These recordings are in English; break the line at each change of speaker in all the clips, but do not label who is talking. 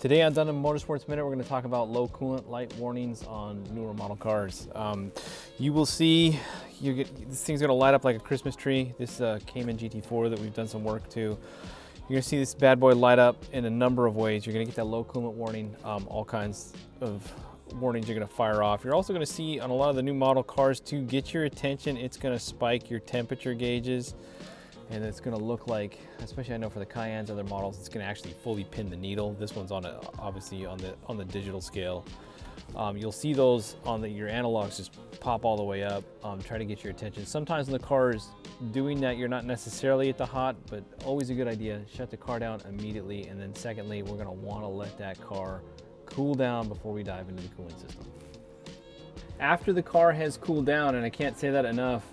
Today on Dundon Motorsports Minute, we're going to talk about low coolant light warnings on newer model cars. You will see this thing's going to light up like a Christmas tree. This Cayman GT4 that we've done some work to. You're going to see this bad boy light up in a number of ways. You're going to get that low coolant warning, all kinds of warnings you're going to fire off. You're also going to see on a lot of the new model cars, to get your attention, it's going to spike your temperature gauges. And it's going to look like, especially I know for the Cayennes, other models, it's going to actually fully pin the needle. This one's on obviously on the digital scale. You'll see those on your analogs just pop all the way up. Try to get your attention. Sometimes in the cars doing that, you're not necessarily at the hot, but always a good idea. Shut the car down immediately, and then secondly, we're going to want to let that car cool down before we dive into the cooling system. After the car has cooled down, and I can't say that enough,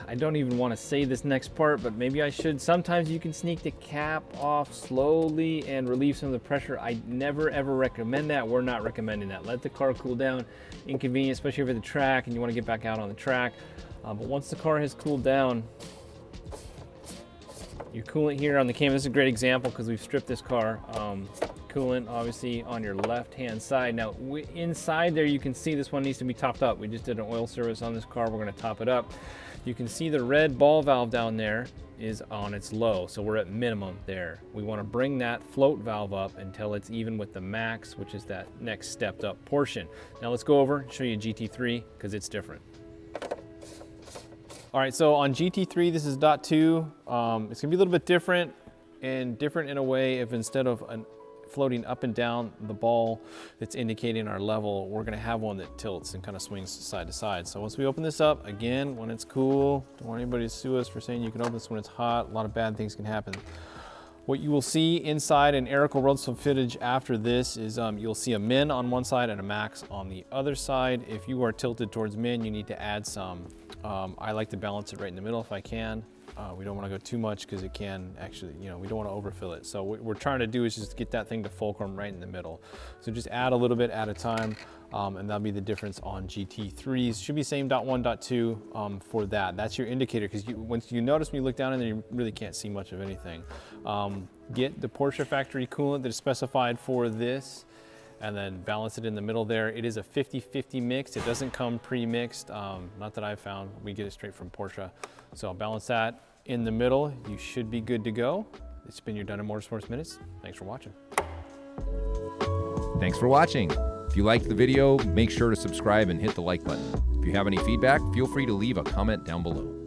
I don't even want to say this next part, but maybe I should. Sometimes you can sneak the cap off slowly and relieve some of the pressure. I never ever recommend that. We're not recommending that. Let the car cool down. Inconvenient, especially over the track and you want to get back out on the track. But once the car has cooled down, your coolant here on the Cayman, this is a great example because we've stripped this car. Coolant obviously on your left hand side. Now inside there you can see this one needs to be topped up. We just did an oil service on this car. We're going to top it up. You can see the red ball valve down there is on its low, so we're at minimum there. We want to bring that float valve up until it's even with the max, which is that next stepped up portion. Now let's go over and show you GT3 because it's different. All right, so on GT3, this is dot 2. It's going to be a little bit different, and different in a way if instead of floating up and down the ball that's indicating our level, we're going to have one that tilts and kind of swings side to side. So once we open this up, again, when it's cool, don't want anybody to sue us for saying you can open this when it's hot. A lot of bad things can happen. What you will see inside, and Eric will run some footage after this, is you'll see a min on one side and a max on the other side. If you are tilted towards min, you need to add some. I like to balance it right in the middle if I can. We don't want to go too much because it can actually, we don't want to overfill it. So what we're trying to do is just get that thing to fulcrum right in the middle. So just add a little bit at a time, and that'll be the difference on GT3s. Should be same dot 1, dot 2 for that. That's your indicator, because once you notice when you look down in there, you really can't see much of anything. Get the Porsche factory coolant that is specified for this, and then balance it in the middle there. It is a 50-50 mix. It doesn't come pre-mixed, not that I've found. We get it straight from Porsche. So I'll balance that in the middle. You should be good to go. It's been your Dundon Motorsports Minutes. Thanks for watching.
Thanks for watching. If you liked the video, make sure to subscribe and hit the like button. If you have any feedback, feel free to leave a comment down below.